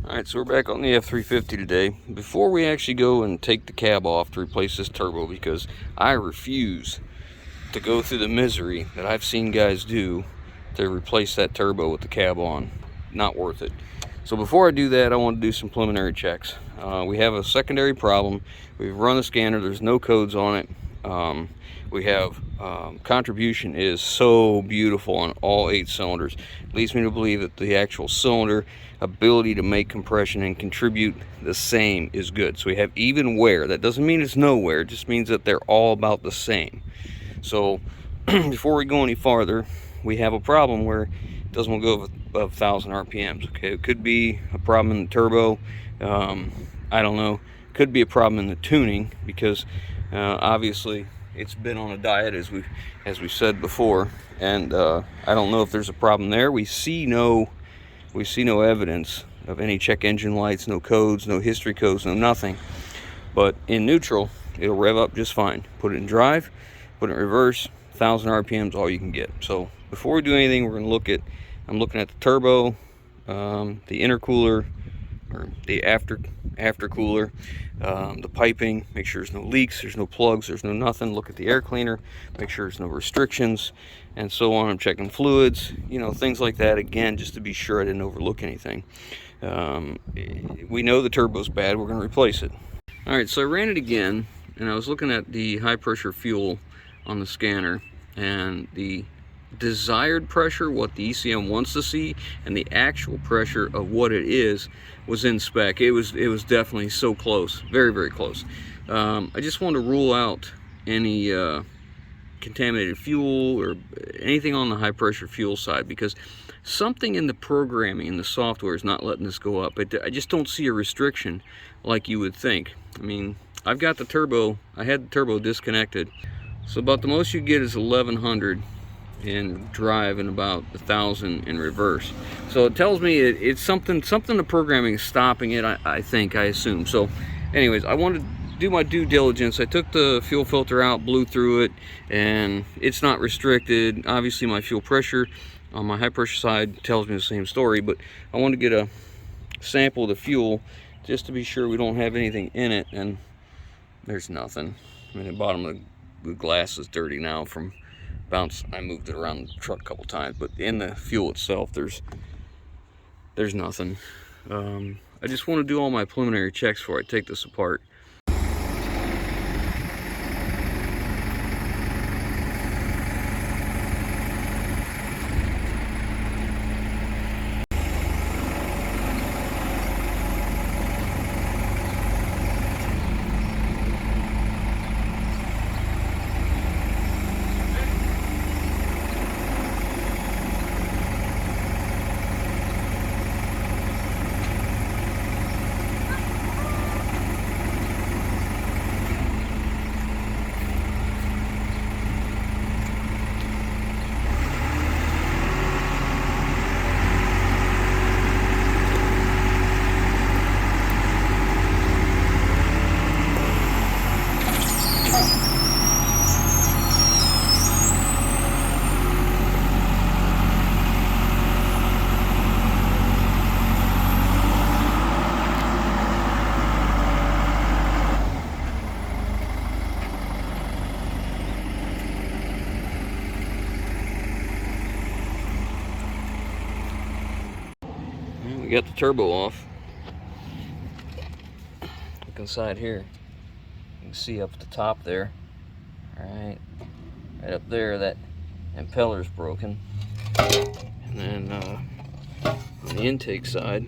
Alright, so we're back on the F350 today. Before we actually go and take the cab off to replace this turbo, because I refuse to go through the misery that I've seen guys do to replace that turbo with the cab on. Not worth it. So before I do that, I want to do some preliminary checks. We have a secondary problem. We've run the scanner, there's no codes on it. We have contribution is so beautiful on all 8 cylinders. Leads me to believe that the actual cylinder ability to make compression and contribute the same is good. So we have even wear. That doesn't mean it's no wear, it just means that they're all about the same. So before we go any farther, we have a problem where it doesn't want to go above 1,000 RPMs. Okay, it could be a problem in the turbo. I don't know. Could be a problem in the tuning because obviously it's been on a diet, as we said before, and I don't know if there's a problem there. We see no evidence of any check engine lights, no codes, no history codes, no nothing. But in neutral, it'll rev up just fine. Put it in drive, put it in reverse, 1,000 RPMs, all you can get. So before we do anything, we're going to look at, I'm looking at the turbo, the intercooler, or the aftercooler, the piping, make sure there's no leaks, there's no plugs, there's no nothing. Look at the air cleaner, make sure there's no restrictions, and so on. I'm checking fluids, you know, things like that, again, just to be sure I didn't overlook anything. We know the turbo's bad, we're going to replace it. Alright, so I ran it again, and I was looking at the high pressure fuel on the scanner, and the desired pressure, what the ECM wants to see, and the actual pressure of what it is was in spec. It was definitely so close, very, very close. I just wanted to rule out any contaminated fuel or anything on the high pressure fuel side, because something in the programming in the software is not letting this go up. I just don't see a restriction like you would think. I mean, I've got the turbo, I had the turbo disconnected, so about the most you get is 1,100 in drive and about 1,000 in reverse. So it tells me it's something the programming is stopping it, I assume. So anyways, I wanted to do my due diligence. I took the fuel filter out, blew through it, and it's not restricted. Obviously my fuel pressure on my high pressure side tells me the same story, but I wanted to get a sample of the fuel just to be sure we don't have anything in it, and there's nothing. I mean, the bottom of the glass is dirty now from bounce. I moved it around the truck a couple times, but in the fuel itself there's nothing. I just want to do all my preliminary checks before I take this apart. We got the turbo off. Look inside here. You can see up at the top there. Right up there, that impeller's broken. And then on the intake side,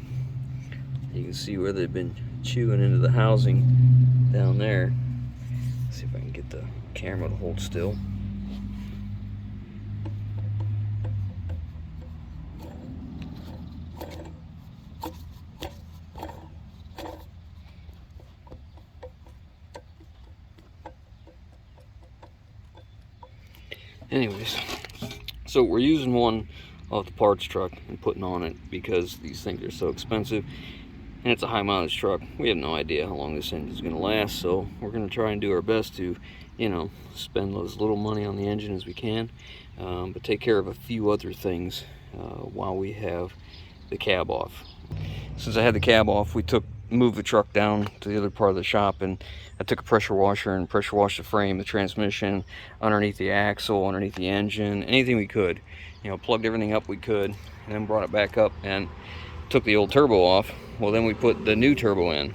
you can see where they've been chewing into the housing down there. Let's see if I can get the camera to hold still. Anyways, so we're using one off the parts truck and putting on it because these things are so expensive, and it's a high mileage truck. We have no idea how long this engine is going to last, so we're going to try and do our best to, you know, spend as little money on the engine as we can, but take care of a few other things while we have the cab off. since I had the cab off, we moved the truck down to the other part of the shop, and I took a pressure washer and pressure washed the frame, the transmission, underneath the axle, underneath the engine, anything we could. You know, plugged everything up we could, and then brought it back up and took the old turbo off. Well, then we put the new turbo in,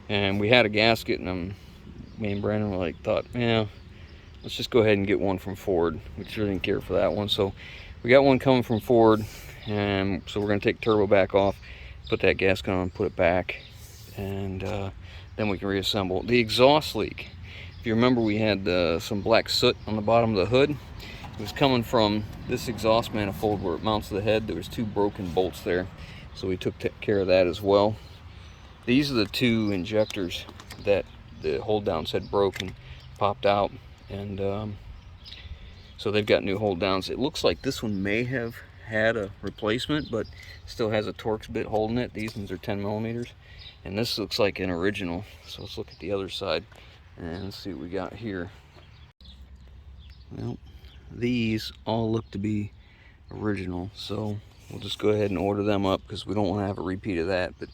and we had a gasket, and me and Brandon were like, thought, yeah, let's just go ahead and get one from Ford. We sure didn't care for that one, so we got one coming from Ford, and so we're going to take the turbo back off, put that gasket on, put it back, and then we can reassemble. The exhaust leak, if you remember, we had some black soot on the bottom of the hood. It was coming from this exhaust manifold where it mounts the head. There was 2 broken bolts there, so we took care of that as well. These are the 2 injectors that the hold downs had broken, popped out, and so they've got new hold downs. It looks like this one may have had a replacement, but still has a Torx bit holding it. These ones are 10 millimeters, and this looks like an original. So let's look at the other side and see what we got here. Well, these all look to be original, so we'll just go ahead and order them up because we don't want to have a repeat of that. But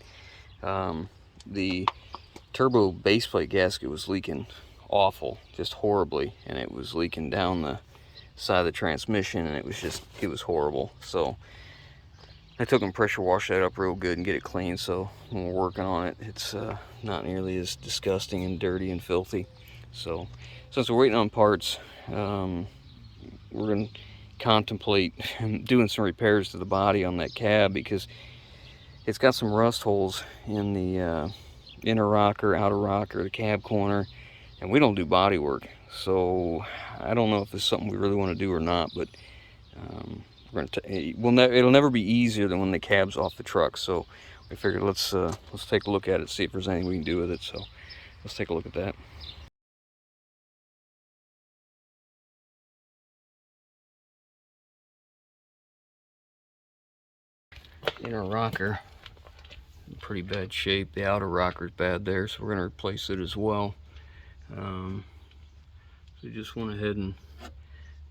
the turbo base plate gasket was leaking awful, just horribly, and it was leaking down the side of the transmission, and it was horrible. So I took and pressure washed that up real good and get it clean, so when we're working on it, it's not nearly as disgusting and dirty and filthy. So since we're waiting on parts, we're going to contemplate doing some repairs to the body on that cab, because it's got some rust holes in the inner rocker, outer rocker, the cab corner, and we don't do body work, so I don't know if it's something we really want to do or not. But we're gonna it'll never be easier than when the cab's off the truck, so we figured let's take a look at it, see if there's anything we can do with it. So let's take a look at that. Inner rocker in pretty bad shape. The outer rocker's bad there, so we're going to replace it as well. So just went ahead and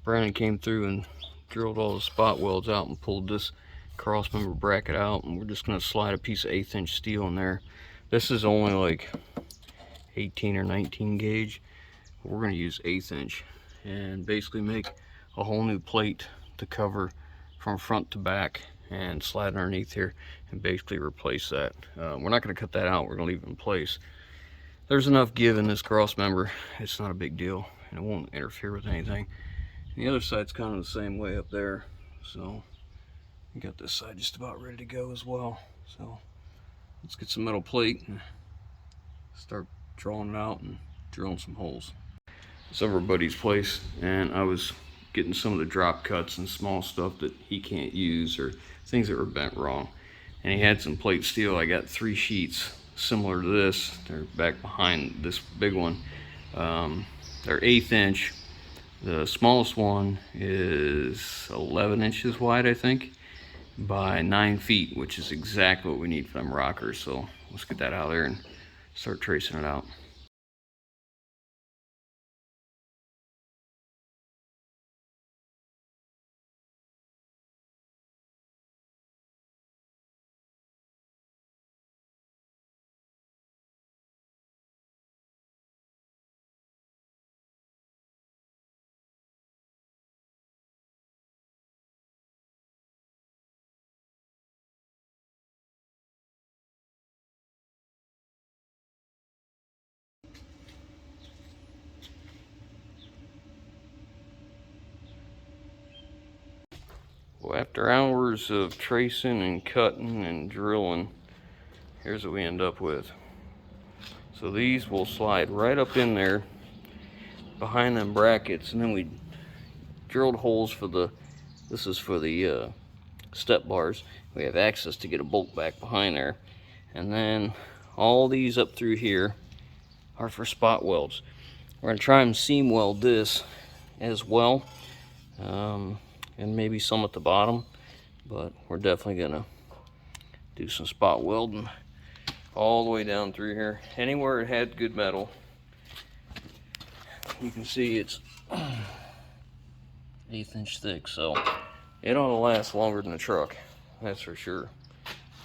Brandon came through and drilled all the spot welds out and pulled this cross member bracket out, and we're just going to slide a piece of 1/8 inch steel in there. This is only like 18 or 19 gauge. We're going to use 1/8 inch and basically make a whole new plate to cover from front to back, and slide underneath here and basically replace that. We're not going to cut that out, we're going to leave it in place. There's enough give in this cross member, it's not a big deal, and it won't interfere with anything. And the other side's kind of the same way up there, so we got this side just about ready to go as well. So let's get some metal plate and start drawing it out and drilling some holes. It's over buddy's place, and I was getting some of the drop cuts and small stuff that he can't use, or things that were bent wrong, and he had some plate steel. I got 3 sheets similar to this. They're back behind this big one. They're 1/8 inch. The smallest one is 11 inches wide, I think, by 9 feet, which is exactly what we need for them rockers. So let's get that out there and start tracing it out. Well, after hours of tracing and cutting and drilling, here's what we end up with. So these will slide right up in there behind them brackets, and then we drilled holes for this is for the step bars. We have access to get a bolt back behind there, and then all these up through here are for spot welds. We're going to try and seam weld this as well, and maybe some at the bottom, but we're definitely going to do some spot welding all the way down through here. Anywhere it had good metal, you can see it's 1/8 inch thick, so it ought to last longer than the truck, that's for sure.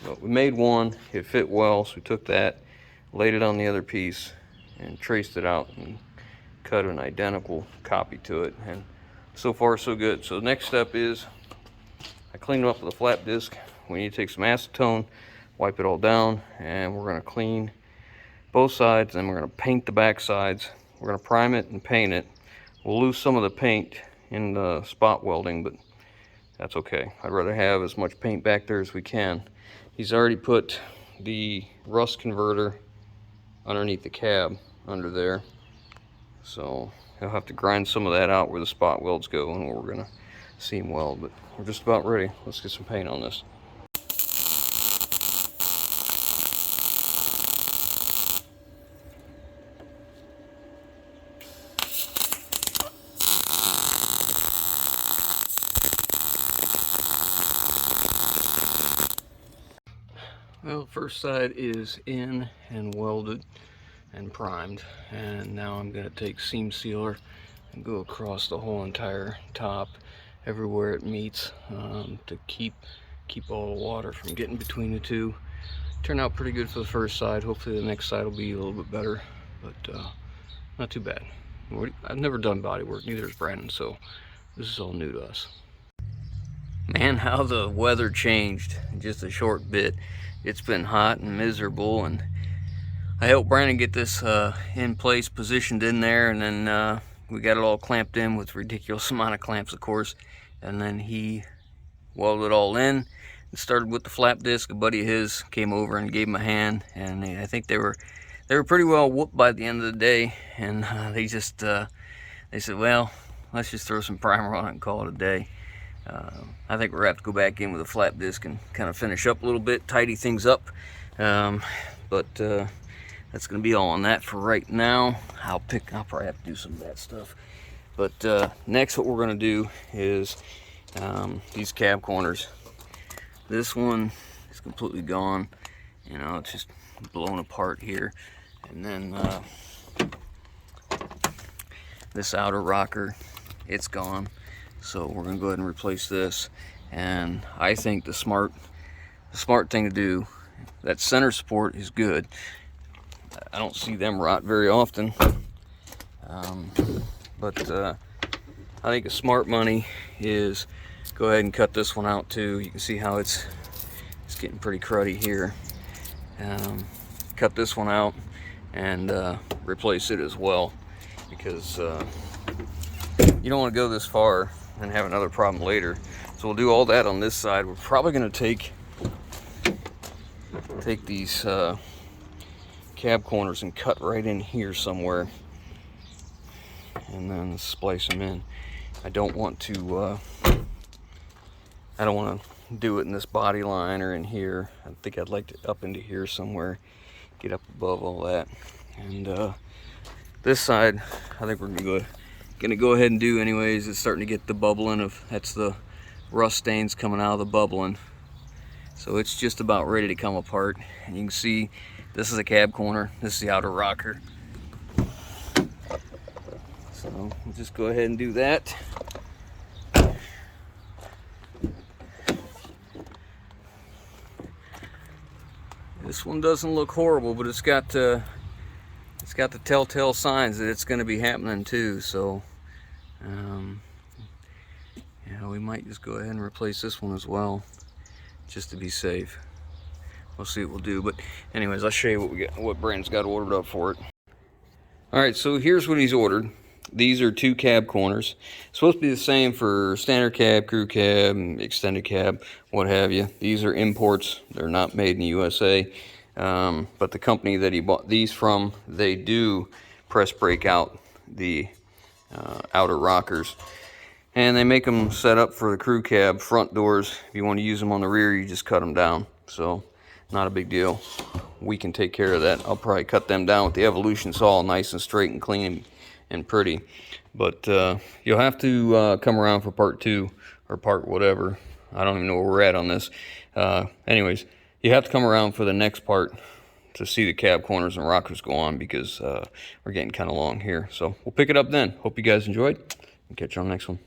But we made one, it fit well, so we took that, laid it on the other piece, and traced it out and cut an identical copy to it. And so far so good. So the next step is I cleaned it up with a flat disc. We need to take some acetone, wipe it all down, and we're going to clean both sides, and we're going to paint the back sides. We're going to prime it and paint it. We'll lose some of the paint in the spot welding, but that's okay. I'd rather have as much paint back there as we can. He's already put the rust converter underneath the cab under there, so he'll have to grind some of that out where the spot welds go and where we're going to seam weld. But we're just about ready. Let's get some paint on this. Well, the first side is in and welded and primed, and now I'm going to take seam sealer and go across the whole entire top, everywhere it meets, to keep all the water from getting between the two. Turned out pretty good for the first side. Hopefully the next side will be a little bit better, but not too bad. I've never done body work, neither has Brandon, so this is all new to us. Man, how the weather changed in just a short bit. It's been hot and miserable, and I helped Brandon get this in place, positioned in there, and then we got it all clamped in with ridiculous amount of clamps, of course, and then he welded it all in and started with the flap disc. A buddy of his came over and gave him a hand, and I think they were pretty well whooped by the end of the day, and they said, well, let's just throw some primer on it and call it a day. I think we're going to have to go back in with a flap disc and kind of finish up a little bit, tidy things up. But that's going to be all on that for right now. I'll probably have to do some of that stuff. But next, what we're going to do is these cab corners. This one is completely gone. You know, it's just blown apart here. And then this outer rocker, it's gone. So we're gonna go ahead and replace this. And I think the smart thing to do, that center support is good. I don't see them rot very often. But I think a smart money is go ahead and cut this one out too. You can see how it's getting pretty cruddy here. Cut this one out and replace it as well, because you don't want to go this far and have another problem later. So we'll do all that on this side. We're probably going to take these cab corners and cut right in here somewhere, and then splice them in. I don't want to do it in this body line or in here. I think I'd like to up into here somewhere, get up above all that. And this side, I think we're gonna go ahead and do anyways. It's starting to get the bubbling that's the rust stains coming out of the bubbling. So it's just about ready to come apart. And you can see this is a cab corner, this is the outer rocker. So we'll just go ahead and do that. This one doesn't look horrible, but it's got the telltale signs that it's going to be happening too. So yeah, we might just go ahead and replace this one as well, just to be safe. We'll see what we'll do. But anyways, I'll show you what Brandon's got ordered up for it. All right, so here's what he's ordered. These are 2 cab corners. It's supposed to be the same for standard cab, crew cab, extended cab, what have you. These are imports. They're not made in the USA. But the company that he bought these from, they do press break out the outer rockers. And they make them set up for the crew cab front doors. If you want to use them on the rear, you just cut them down. So not a big deal. We can take care of that. I'll probably cut them down with the Evolution saw, nice and straight and clean and pretty. But you'll have to come around for part 2 or part whatever. I don't even know where we're at on this. Anyways, you have to come around for the next part to see the cab corners and rockers go on, because we're getting kind of long here. So we'll pick it up then. Hope you guys enjoyed, and catch you on the next one.